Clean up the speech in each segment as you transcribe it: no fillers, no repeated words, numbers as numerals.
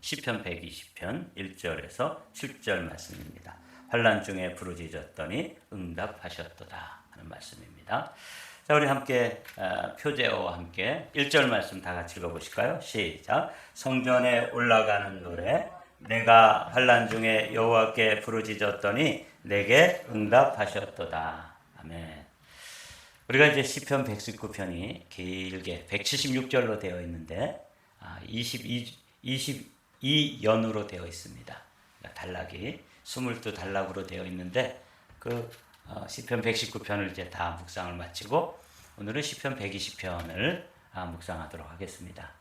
시편 120편 1절에서 7절 말씀입니다. 환난 중에 부르짖었더니 응답하셨도다 하는 말씀입니다. 자, 우리 함께 표제어와 함께 1절 말씀 다 같이 읽어보실까요? 시작. 성전에 올라가는 노래, 내가 환난 중에 여호와께 부르짖었더니 내게 응답하셨도다. 아멘. 우리가 이제 시편 119편이 길게 176절로 되어 있는데 22연으로 되어 있습니다. 그러니까 단락이 22단락으로 되어 있는데 그 시편 119편을 이제 다 묵상을 마치고 오늘은 시편 120편을 묵상하도록 하겠습니다.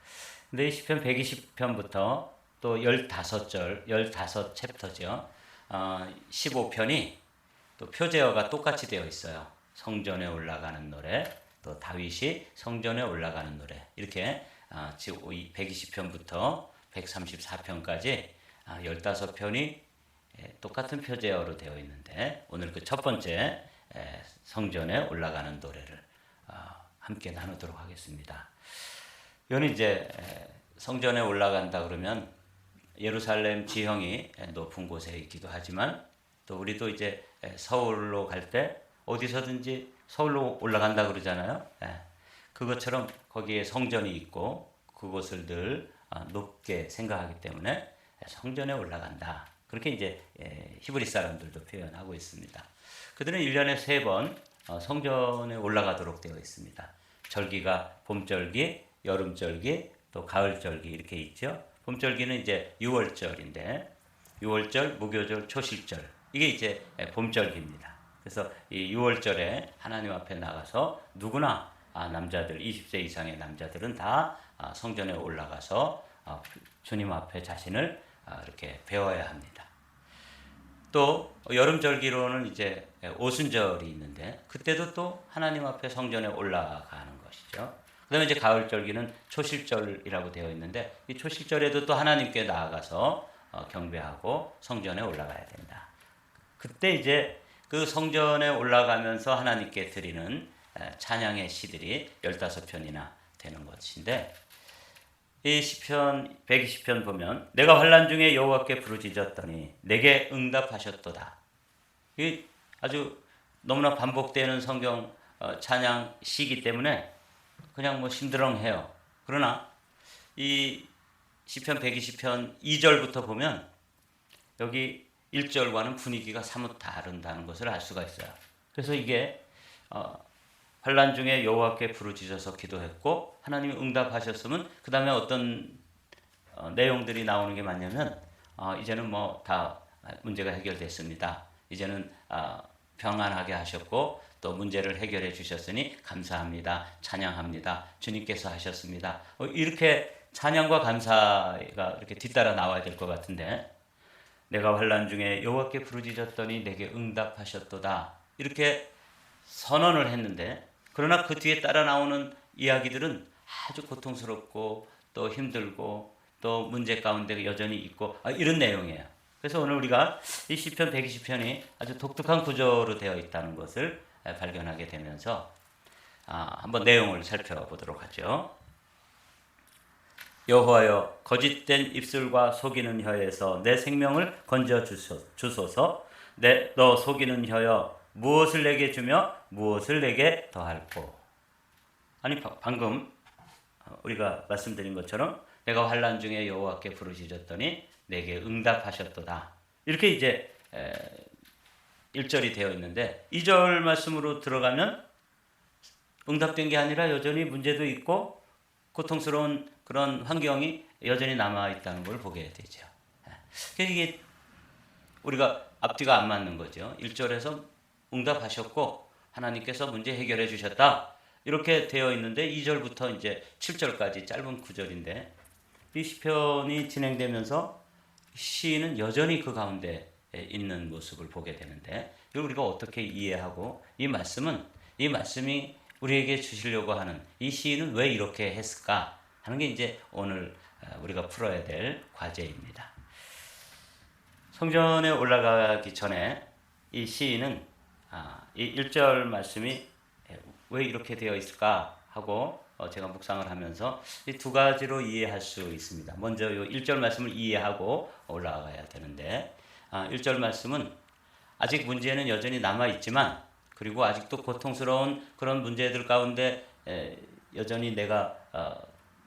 근데 이 시편 120편부터 또 15절, 15챕터죠. 15편이 또 표제어가 똑같이 되어 있어요. 성전에 올라가는 노래, 또 다윗이 성전에 올라가는 노래, 이렇게 지금 120편부터 134편까지 15편이 똑같은 표제어로 되어 있는데 오늘 그 첫 번째 성전에 올라가는 노래를 함께 나누도록 하겠습니다. 이건 이제 성전에 올라간다 그러면 예루살렘 지형이 높은 곳에 있기도 하지만 또 우리도 이제 서울로 갈 때 어디서든지 서울로 올라간다 그러잖아요. 그것처럼 거기에 성전이 있고 그곳을 늘 높게 생각하기 때문에 성전에 올라간다. 그렇게 이제 히브리 사람들도 표현하고 있습니다. 그들은 1년에 3번 성전에 올라가도록 되어 있습니다. 절기가 봄절기, 여름절기, 또 가을절기 이렇게 있죠. 봄절기는 이제 6월절인데 6월절, 무교절, 초실절 이게 이제 봄절기입니다. 그래서 이 6월절에 하나님 앞에 나가서 누구나 남자들 20세 이상의 남자들은 다 성전에 올라가서 주님 앞에 자신을 이렇게 배워야 합니다. 또 여름절기로는 이제 오순절이 있는데 그때도 또 하나님 앞에 성전에 올라가는 것이죠. 그다음에 이제 가을절기는 초실절이라고 되어 있는데 이 초실절에도 또 하나님께 나아가서 경배하고 성전에 올라가야 된다. 그때 이제 그 성전에 올라가면서 하나님께 드리는 찬양의 시들이 15편이나 되는 것인데 이 시편 120편 보면 내가 환난 중에 여호와께 부르짖었더니 내게 응답하셨도다. 이 아주 너무나 반복되는 성경 찬양 시이기 때문에 그냥 뭐 심드렁해요. 그러나 이 시편 120편 2절부터 보면 여기 1절과는 분위기가 사뭇 다른다는 것을 알 수가 있어요. 그래서 이게 환난 중에 여호와께 부르짖어서 기도했고 하나님이 응답하셨으면 그 다음에 어떤 내용들이 나오는 게 맞냐면 이제는 뭐 다 문제가 해결됐습니다. 이제는 평안하게 하셨고 또 문제를 해결해 주셨으니 감사합니다. 찬양합니다. 주님께서 하셨습니다. 이렇게 찬양과 감사가 이렇게 뒤따라 나와야 될 것 같은데 내가 환난 중에 여호와께 부르짖었더니 내게 응답하셨도다. 이렇게 선언을 했는데 그러나 그 뒤에 따라 나오는 이야기들은 아주 고통스럽고 또 힘들고 또 문제 가운데 여전히 있고 이런 내용이에요. 그래서 오늘 우리가 이 시편 120편이 아주 독특한 구조로 되어 있다는 것을 발견하게 되면서 한번 내용을 살펴보도록 하죠. 여호와여 거짓된 입술과 속이는 혀에서 내 생명을 건져 주소서. 너 속이는 혀여 무엇을 내게 주며 무엇을 내게 더할꼬. 아니 방금 우리가 말씀드린 것처럼 내가 환난 중에 여호와께 부르짖었더니 내게 응답하셨도다. 이렇게 이제 1절이 되어 있는데 2절 말씀으로 들어가면 응답된 게 아니라 여전히 문제도 있고 고통스러운 그런 환경이 여전히 남아있다는 걸 보게 되죠. 이게 우리가 앞뒤가 안 맞는 거죠. 1절에서 응답하셨고 하나님께서 문제 해결해 주셨다. 이렇게 되어 있는데 2절부터 이제 7절까지 짧은 구절인데 이 시편이 진행되면서 시인은 여전히 그 가운데 있는 모습을 보게 되는데 이걸 우리가 어떻게 이해하고 이 말씀이 우리에게 주시려고 하는 이 시인은 왜 이렇게 했을까 하는 게 이제 오늘 우리가 풀어야 될 과제입니다. 성전에 올라가기 전에 이 시인은 이 1절 말씀이 왜 이렇게 되어 있을까 하고 제가 묵상을 하면서 이 두 가지로 이해할 수 있습니다. 먼저 요 1절 말씀을 이해하고 올라가야 되는데 1절 말씀은 아직 문제는 여전히 남아 있지만 그리고 아직도 고통스러운 그런 문제들 가운데 여전히 내가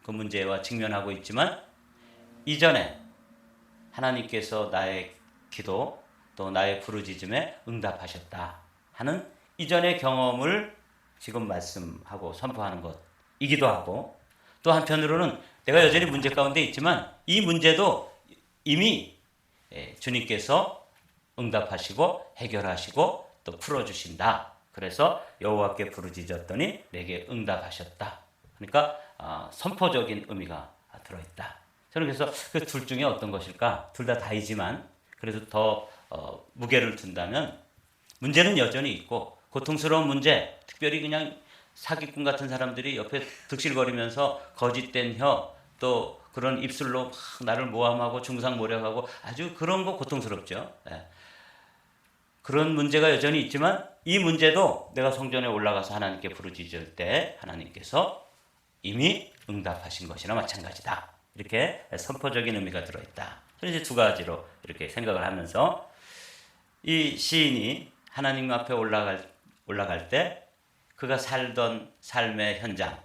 그 문제와 직면하고 있지만 이전에 하나님께서 나의 기도 또 나의 부르짖음에 응답하셨다 하는 이전의 경험을 지금 말씀하고 선포하는 것이기도 하고 또 한편으로는 내가 여전히 문제 가운데 있지만 이 문제도 이미 주님께서 응답하시고 해결하시고 또 풀어주신다. 그래서 여호와께 부르짖었더니 내게 응답하셨다. 그러니까 선포적인 의미가 들어있다. 저는 그래서 그 둘 중에 어떤 것일까? 둘 다 다이지만 그래도 더 무게를 둔다면 문제는 여전히 있고 고통스러운 문제, 특별히 그냥 사기꾼 같은 사람들이 옆에 득실거리면서 거짓된 혀, 또 그런 입술로 막 나를 모함하고 중상모략하고 아주 그런 거 고통스럽죠. 그런 문제가 여전히 있지만 이 문제도 내가 성전에 올라가서 하나님께 부르짖을 때 하나님께서 이미 응답하신 것이나 마찬가지다. 이렇게 선포적인 의미가 들어있다. 그래서 이제 두 가지로 이렇게 생각을 하면서 이 시인이 하나님 앞에 올라갈 때 그가 살던 삶의 현장,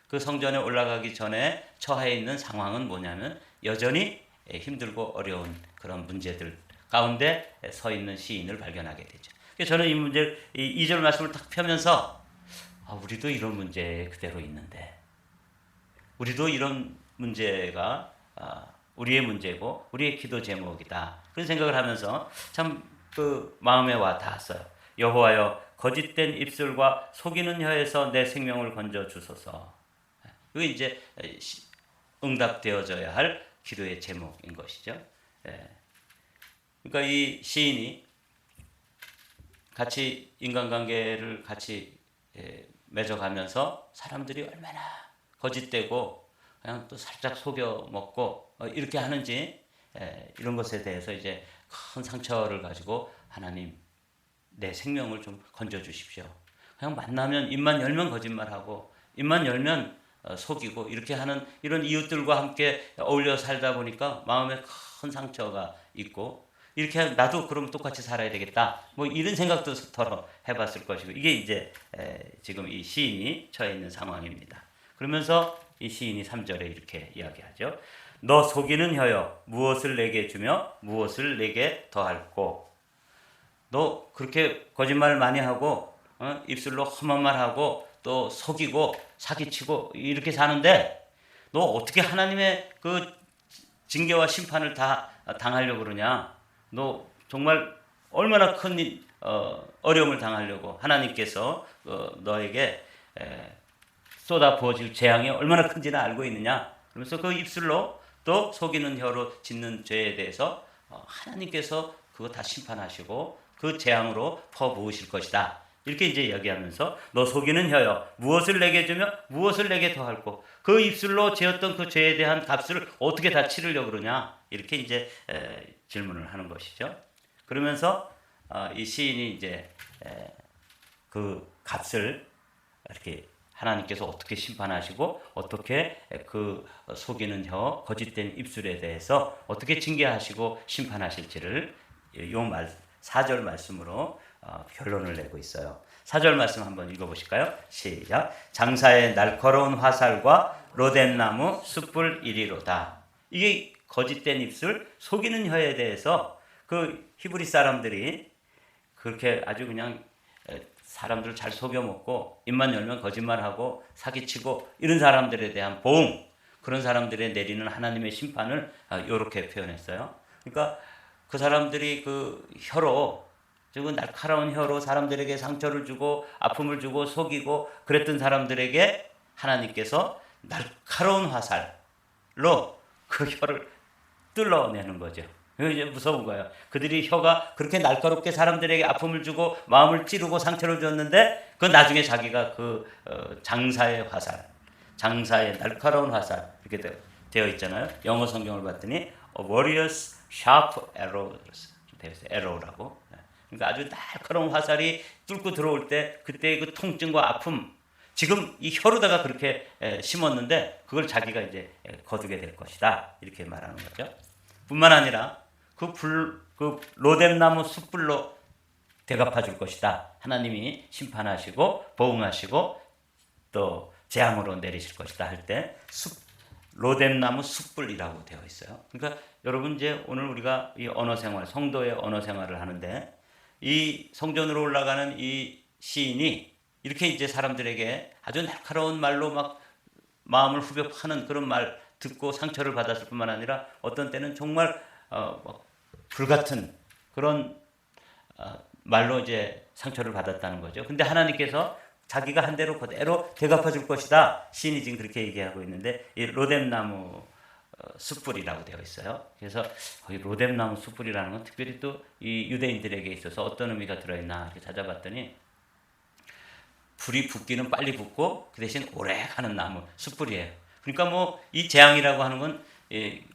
그 성전에 올라가기 전에 처해 있는 상황은 뭐냐면 여전히 힘들고 어려운 그런 문제들 가운데 서 있는 시인을 발견하게 되죠. 그래서 저는 이 문제를, 이 2절 말씀을 딱 펴면서 우리도 이런 문제 그대로 있는데 우리도 이런 문제가 우리의 문제고 우리의 기도 제목이다. 그런 생각을 하면서 참 그 마음에 와 닿았어요. 여호와여 거짓된 입술과 속이는 혀에서 내 생명을 건져 주소서. 이게 이제 응답되어져야 할 기도의 제목인 것이죠. 그러니까 이 시인이 같이 인간관계를 같이 맺어가면서 사람들이 얼마나 거짓되고 그냥 또 살짝 속여 먹고 이렇게 하는지 이런 것에 대해서 이제 큰 상처를 가지고 하나님 내 생명을 좀 건져 주십시오. 그냥 만나면 입만 열면 거짓말하고 입만 열면 속이고 이렇게 하는 이런 이웃들과 함께 어울려 살다 보니까 마음에 큰 상처가 있고 이렇게 나도 그럼 똑같이 살아야 되겠다. 뭐 이런 생각도 서로 해봤을 것이고 이게 이제 지금 이 시인이 처해 있는 상황입니다. 그러면서 이 시인이 3절에 이렇게 이야기하죠. 너 속이는 혀여 무엇을 내게 주며 무엇을 내게 더할꼬. 너 그렇게 거짓말 많이 하고 입술로 험한 말 하고 또 속이고 사기치고 이렇게 사는데 너 어떻게 하나님의 그 징계와 심판을 다 당하려고 그러냐. 너 정말 얼마나 큰 어려움을 당하려고 하나님께서 너에게 쏟아 부어질 재앙이 얼마나 큰지는 알고 있느냐. 그러면서 그 입술로 또 속이는 혀로 짓는 죄에 대해서 하나님께서 그거 다 심판하시고 그 재앙으로 퍼부으실 것이다. 이렇게 이제 이야기하면서 너 속이는 혀여 무엇을 내게 주며 무엇을 내게 더할꼬. 그 입술로 지었던 그 죄에 대한 값을 어떻게 다 치르려고 그러냐. 이렇게 이제 질문을 하는 것이죠. 그러면서 이 시인이 이제 그 값을 이렇게 하나님께서 어떻게 심판하시고 어떻게 그 속이는 혀, 거짓된 입술에 대해서 어떻게 징계하시고 심판하실지를 요 4절 말씀으로 결론을 내고 있어요. 4절 말씀 한번 읽어보실까요? 시작. 장사의 날카로운 화살과 로뎀나무 숯불 이리로다. 이게 거짓된 입술, 속이는 혀에 대해서 그 히브리 사람들이 그렇게 아주 그냥 사람들을 잘 속여먹고 입만 열면 거짓말하고 사기치고 이런 사람들에 대한 보응, 그런 사람들에 내리는 하나님의 심판을 이렇게 표현했어요. 그러니까 그 사람들이 그 혀로, 즉 날카로운 혀로 사람들에게 상처를 주고 아픔을 주고 속이고 그랬던 사람들에게 하나님께서 날카로운 화살로 그 혀를 뚫어내는 거죠. 이제 무서운 거예요. 그들이 혀가 그렇게 날카롭게 사람들에게 아픔을 주고 마음을 찌르고 상처를 줬는데 그 나중에 자기가 그 장사의 화살, 장사의 날카로운 화살 이렇게 되어 있잖아요. 영어 성경을 봤더니 A warrior's sharp arrow라고. 그러니까 아주 날카로운 화살이 뚫고 들어올 때 그때 그 통증과 아픔, 지금 이 혀로다가 그렇게 심었는데 그걸 자기가 이제 거두게 될 것이다. 이렇게 말하는 거죠. 뿐만 아니라 그 로뎀나무 숯불로 대갚아 줄 것이다. 하나님이 심판하시고 보응하시고 또 재앙으로 내리실 것이다 할 때 로뎀나무 숯불이라고 되어 있어요. 그러니까 여러분 이제 오늘 우리가 이 언어 생활, 성도의 언어 생활을 하는데 이 성전으로 올라가는 이 시인이 이렇게 이제 사람들에게 아주 날카로운 말로 막 마음을 후벼 파는 그런 말 듣고 상처를 받았을 뿐만 아니라 어떤 때는 정말 불같은 그런 말로 이제 상처를 받았다는 거죠. 근데 하나님께서 자기가 한 대로 그대로 되갚아 줄 것이다. 시인이 지금 그렇게 얘기하고 있는데 이 로뎀나무 숯불이라고 되어 있어요. 그래서 이 로뎀나무 숯불이라는 건 특별히 또 이 유대인들에게 있어서 어떤 의미가 들어있나 이렇게 찾아봤더니 불이 붙기는 빨리 붙고 그 대신 오래 가는 나무 숯불이에요. 그러니까 뭐 이 재앙이라고 하는 건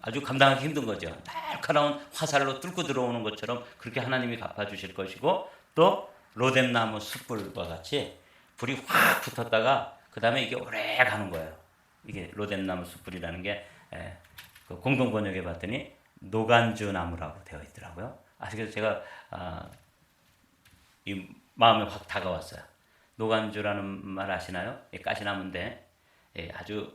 아주 감당하기 힘든 거죠. 날카로운 화살로 뚫고 들어오는 것처럼 그렇게 하나님이 갚아주실 것이고 또 로뎀나무 숯불과 같이 불이 확 붙었다가 그 다음에 이게 오래 가는 거예요. 이게 로뎀나무 숯불이라는 게 그 공동 번역해 봤더니 노간주 나무라고 되어 있더라고요. 그래서 제가 이 마음에 확 다가왔어요. 노간주라는 말 아시나요? 가시나무인데 아주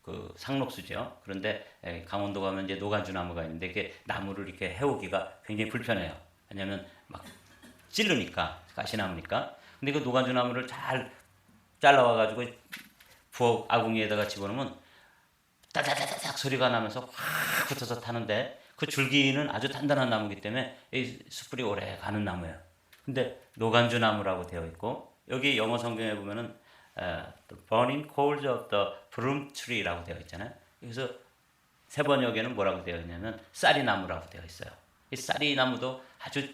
그 상록수죠. 그런데 강원도 가면 이제 노간주 나무가 있는데 이게 나무를 이렇게 해오기가 굉장히 불편해요. 왜냐하면 막 찌르니까 가시나무니까. 근데 그 노간주 나무를 잘 잘라와 가지고 부엌 아궁이에다가 집어넣으면 따다다닥 소리가 나면서 확 붙어서 타는데 그 줄기는 아주 단단한 나무이기 때문에 이 숯불이 오래 가는 나무예요. 근데 노간주 나무라고 되어 있고 여기 영어 성경에 보면은 the burning coals of the broom tree라고 되어 있잖아요. 그래서 세 번역에는 뭐라고 되어 있냐면 쌀이나무라고 되어 있어요. 이 쌀이나무도 아주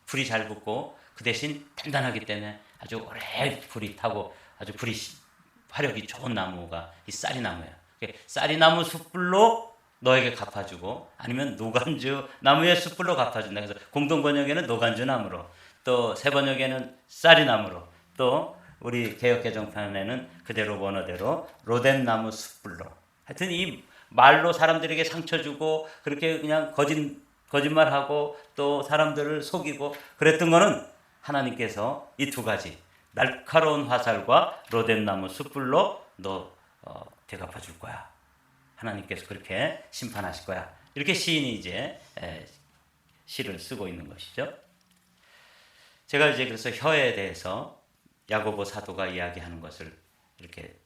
불이 잘 붙고 그 대신 단단하기 때문에 아주 오래 불이 타고 아주 불이 화력이 좋은 나무가 이 쌀이나무예요. 쌀이나무 숯불로 너에게 갚아주고 아니면 노간주 나무의 숯불로 갚아준다. 그래서 공동 번역에는 노간주 나무로 또 새 번역에는 쌀이나무로 또 우리 개역개정판에는 그대로 원어대로 로뎀나무 숯불로 하여튼 이 말로 사람들에게 상처 주고 그렇게 그냥 거짓말하고 또 사람들을 속이고 그랬던 거는 하나님께서 이 두 가지 날카로운 화살과 로뎀나무 숯불로 너 대갚아 줄 거야. 하나님께서 그렇게 심판하실 거야. 이렇게 시인이 이제 시를 쓰고 있는 것이죠. 제가 이제 그래서 혀에 대해서 야고보 사도가 이야기하는 것을 이렇게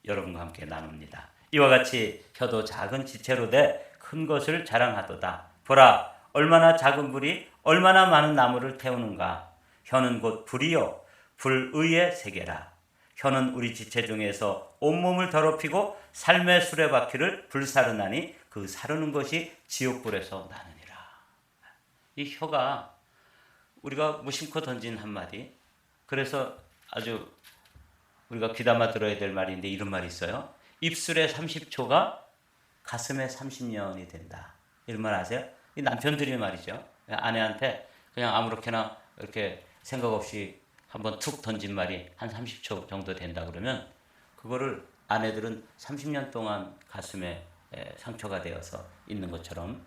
여러분과 함께 나눕니다. 이와 같이 혀도 작은 지체로 돼 큰 것을 자랑하도다. 보라, 얼마나 작은 불이 얼마나 많은 나무를 태우는가. 혀는 곧 불이요 불의의 세계라. 혀는 우리 지체 중에서 온몸을 더럽히고 삶의 수레바퀴를 불사르나니 그 사르는 것이 지옥불에서 나느니라. 이 혀가 우리가 무심코 던진 한마디, 그래서 아주 우리가 귀담아 들어야 될 말인데 이런 말이 있어요. 입술에 30초가 가슴에 30년이 된다. 이런 말 아세요? 이 남편들이 말이죠. 아내한테 그냥 아무렇게나 이렇게 생각 없이 한번 툭 던진 말이 한 30초 정도 된다 그러면 그거를 아내들은 30년 동안 가슴에 상처가 되어서 있는 것처럼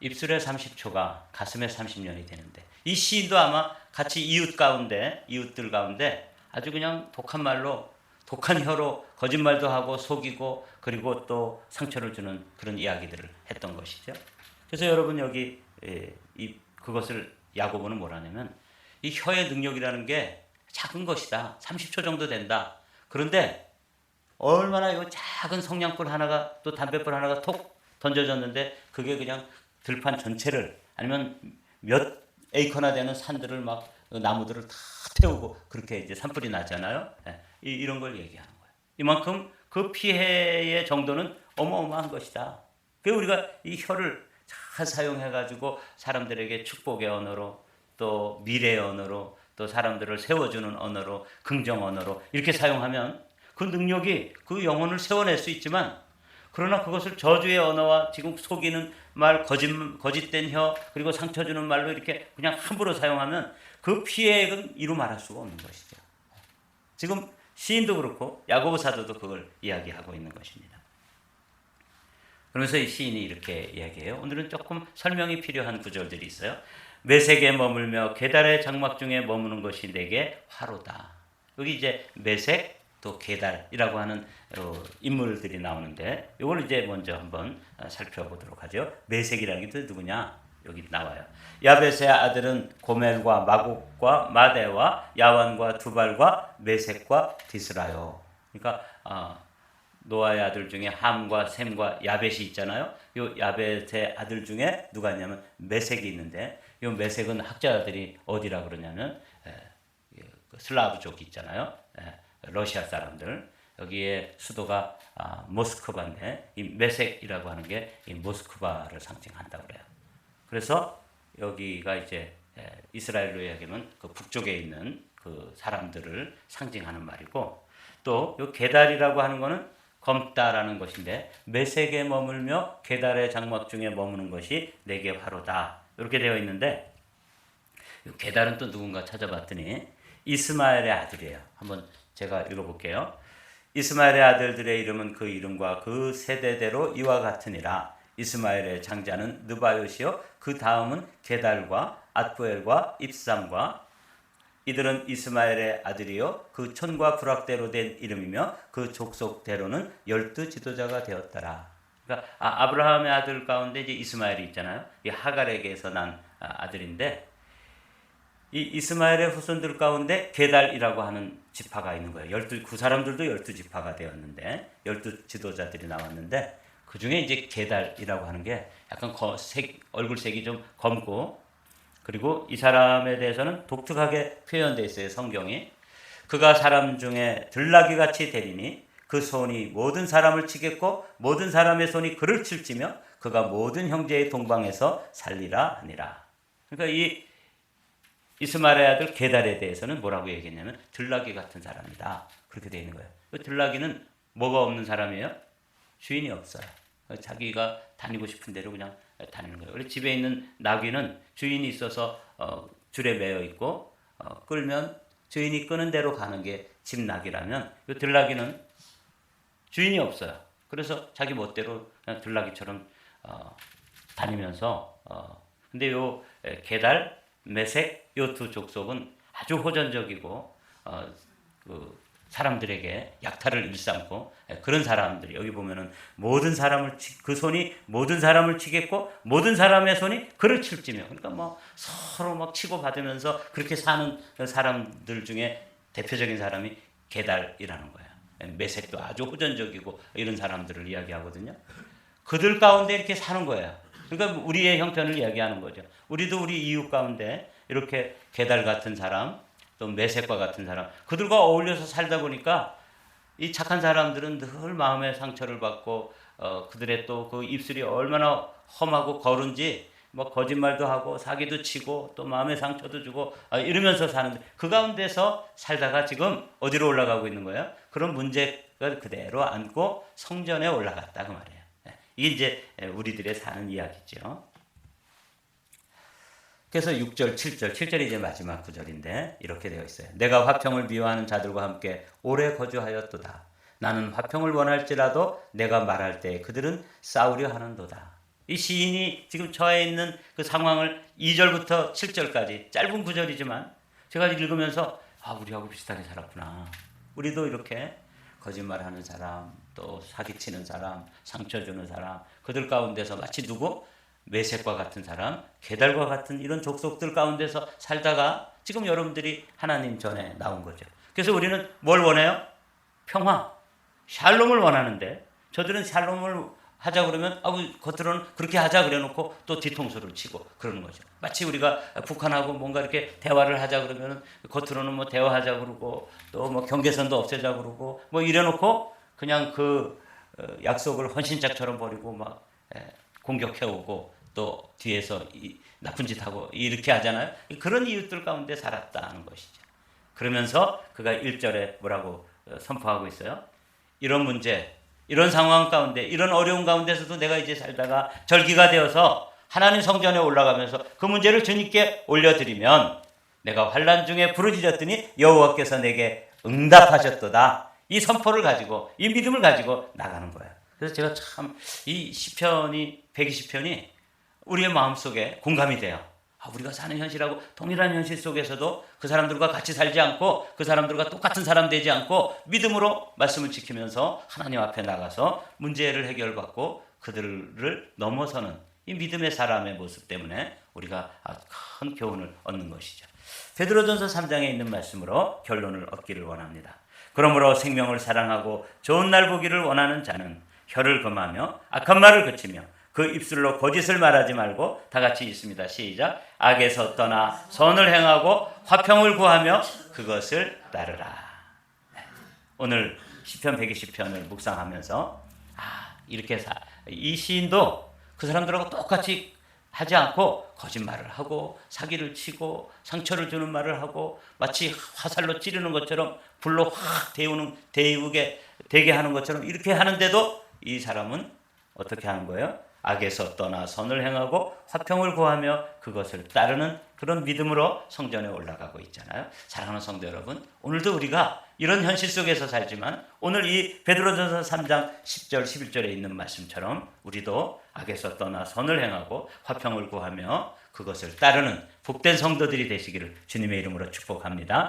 입술에 30초가 가슴에 30년이 되는데 이 시인도 아마 같이 이웃들 가운데 아주 그냥 독한 말로 독한 혀로 거짓말도 하고 속이고 그리고 또 상처를 주는 그런 이야기들을 했던 것이죠. 그래서 여러분 여기 그것을 야고보는 뭐라냐면 이 혀의 능력이라는 게 작은 것이다. 30초 정도 된다. 그런데 얼마나 이 작은 성냥불 하나가 또 담뱃불 하나가 톡 던져졌는데 그게 그냥 들판 전체를 아니면 몇 에이커나 되는 산들을 막 나무들을 다 태우고 그렇게 이제 산불이 나잖아요. 이런 걸 얘기하는 거예요. 이만큼 그 피해의 정도는 어마어마한 것이다. 그래서 우리가 이 혀를 잘 사용해 가지고 사람들에게 축복의 언어로 또 미래의 언어로 또 사람들을 세워주는 언어로 긍정 언어로 이렇게 사용하면 그 능력이 그 영혼을 세워낼 수 있지만 그러나 그것을 저주의 언어와 지금 속이는 말, 거짓된 혀 그리고 상처 주는 말로 이렇게 그냥 함부로 사용하면 그 피해액은 이루 말할 수가 없는 것이죠. 지금 시인도 그렇고 야고보 사도도 그걸 이야기하고 있는 것입니다. 그러면서 이 시인이 이렇게 이야기해요. 오늘은 조금 설명이 필요한 구절들이 있어요. 메색에 머물며 게달의 장막 중에 머무는 것이 내게 화로다. 여기 이제 메색 또 게달이라고 하는 인물들이 나오는데 이걸 이제 먼저 한번 살펴보도록 하죠. 메색이라는 게 누구냐? 여기 나와요. 야벳의 아들은 고멜과 마곡과 마대와 야완과 두발과 메색과 디스라요. 그러니까 노아의 아들 중에 함과 셈과 야벳이 있잖아요. 요 야벳의 아들 중에 누가 있냐면 메색이 있는데 요 메색은 학자들이 어디라 그러냐면 슬라브족이 있잖아요. 러시아 사람들. 여기에 수도가 모스크바인데 이 메색이라고 하는 게 이 모스크바를 상징한다고 그래요. 그래서 여기가 이제 이스라엘로 이야기하면 그 북쪽에 있는 그 사람들을 상징하는 말이고 또 요 게달이라고 하는 거는 검다라는 것인데 메색에 머물며 게달의 장막 중에 머무는 것이 내게 화로다. 이렇게 되어 있는데 게달은 또 누군가 찾아봤더니 이스마엘의 아들이에요. 한번 제가 읽어볼게요. 이스마엘의 아들들의 이름은 그 이름과 그 세대대로 이와 같으니라. 이스마엘의 장자는 느바요시요 그 다음은 게달과 앗부엘과 입삼과 이들은 이스마엘의 아들이요 그 촌과 부락대로 된 이름이며 그 족속대로는 12 지도자가 되었더라. 그러니까 아브라함의 아들 가운데 이제 이스마엘이 있잖아요. 이 하갈에게서 난 아들인데 이 이스마엘의 후손들 가운데 게달이라고 하는 지파가 있는 거예요. 그 사람들도 12지파가 되었는데 12 지도자들이 나왔는데 그 중에 이제 게달이라고 하는 게 약간 얼굴색이 좀 검고 그리고 이 사람에 대해서는 독특하게 표현되어 있어요. 성경이. 그가 사람 중에 들나귀같이 되리니 그 손이 모든 사람을 치겠고 모든 사람의 손이 그를 칠지며 그가 모든 형제의 동방에서 살리라 하니라. 그러니까 이 이스마엘의 아들 게달에 대해서는 뭐라고 얘기했냐면 들나귀 같은 사람이다. 그렇게 되어 있는 거예요. 들나귀는 뭐가 없는 사람이에요? 주인이 없어요. 자기가 다니고 싶은 대로 그냥 다니는 거예요. 원래 집에 있는 나귀는 주인이 있어서 줄에 매여 있고 끌면 주인이 끄는 대로 가는 게 집 나귀라면 이 들나귀는 주인이 없어요. 그래서 자기 멋대로 그냥 들나귀처럼 다니면서 근데 요 게달, 메색 요 두 족속은 아주 호전적이고 그 사람들에게 약탈을 일삼고 그런 사람들이 여기 보면은 모든 사람을 그 손이 모든 사람을 치겠고 모든 사람의 손이 그를 칠지며 그러니까 뭐 서로 막 치고 받으면서 그렇게 사는 사람들 중에 대표적인 사람이 게달이라는 거예요. 메색도 아주 호전적이고 이런 사람들을 이야기하거든요. 그들 가운데 이렇게 사는 거예요. 그러니까 우리의 형편을 이야기하는 거죠. 우리도 우리 이웃 가운데 이렇게 게달 같은 사람 또 메색과 같은 사람 그들과 어울려서 살다 보니까 이 착한 사람들은 늘 마음의 상처를 받고 그들의 또 그 입술이 얼마나 험하고 거른지 뭐 거짓말도 하고 사기도 치고 또 마음의 상처도 주고 이러면서 사는데 그 가운데서 살다가 지금 어디로 올라가고 있는 거예요? 그런 문제를 그대로 안고 성전에 올라갔다 그 말이에요. 이게 이제 우리들의 사는 이야기죠. 그래서 6절, 7절이 이제 마지막 구절인데 이렇게 되어 있어요. 내가 화평을 미워하는 자들과 함께 오래 거주하였도다. 나는 화평을 원할지라도 내가 말할 때 그들은 싸우려 하는도다. 이 시인이 지금 처해 있는 그 상황을 2절부터 7절까지 짧은 구절이지만 제가 읽으면서 우리하고 비슷하게 살았구나. 우리도 이렇게 거짓말하는 사람, 또 사기치는 사람, 상처 주는 사람 그들 가운데서 마치 누구? 메색과 같은 사람, 게달과 같은 이런 족속들 가운데서 살다가 지금 여러분들이 하나님 전에 나온 거죠. 그래서 우리는 뭘 원해요? 평화, 샬롬을 원하는데 저들은 샬롬을 하자 그러면 겉으로는 그렇게 하자 그래놓고 또 뒤통수를 치고 그러는 거죠. 마치 우리가 북한하고 뭔가 이렇게 대화를 하자 그러면 겉으로는 뭐 대화하자 그러고 또 뭐 경계선도 없애자 그러고 뭐 이래놓고 그냥 그 약속을 헌신짝처럼 버리고 막 공격해오고 또 뒤에서 나쁜 짓 하고 이렇게 하잖아요. 그런 이웃들 가운데 살았다는 것이죠. 그러면서 그가 1절에 뭐라고 선포하고 있어요? 이런 문제, 이런 상황 가운데, 이런 어려운 가운데서도 내가 이제 살다가 절기가 되어서 하나님 성전에 올라가면서 그 문제를 주님께 올려드리면 내가 환난 중에 부르짖었더니 여호와께서 내게 응답하셨도다. 이 선포를 가지고 이 믿음을 가지고 나가는 거예요. 그래서 제가 참 이 시편이 120편이 우리의 마음속에 공감이 돼요. 우리가 사는 현실하고 동일한 현실 속에서도 그 사람들과 같이 살지 않고 그 사람들과 똑같은 사람 되지 않고 믿음으로 말씀을 지키면서 하나님 앞에 나가서 문제를 해결받고 그들을 넘어서는 이 믿음의 사람의 모습 때문에 우리가 큰 교훈을 얻는 것이죠. 베드로전서 3장에 있는 말씀으로 결론을 얻기를 원합니다. 그러므로 생명을 사랑하고 좋은 날 보기를 원하는 자는 혀를 금하며 악한 말을 그치며 그 입술로 거짓을 말하지 말고 다 같이 있습니다. 시작. 악에서 떠나 선을 행하고 화평을 구하며 그것을 따르라. 오늘 시편 120편을 묵상하면서 이렇게 이 시인도 그 사람들하고 똑같이 하지 않고 거짓말을 하고 사기를 치고 상처를 주는 말을 하고 마치 화살로 찌르는 것처럼 불로 확 데우게 되게 하는 것처럼 이렇게 하는데도 이 사람은 어떻게 하는 거예요? 악에서 떠나 선을 행하고 화평을 구하며 그것을 따르는 그런 믿음으로 성전에 올라가고 있잖아요. 사랑하는 성도 여러분, 오늘도 우리가 이런 현실 속에서 살지만 오늘 이 베드로전서 3장 10절 11절에 있는 말씀처럼 우리도 악에서 떠나 선을 행하고 화평을 구하며 그것을 따르는 복된 성도들이 되시기를 주님의 이름으로 축복합니다.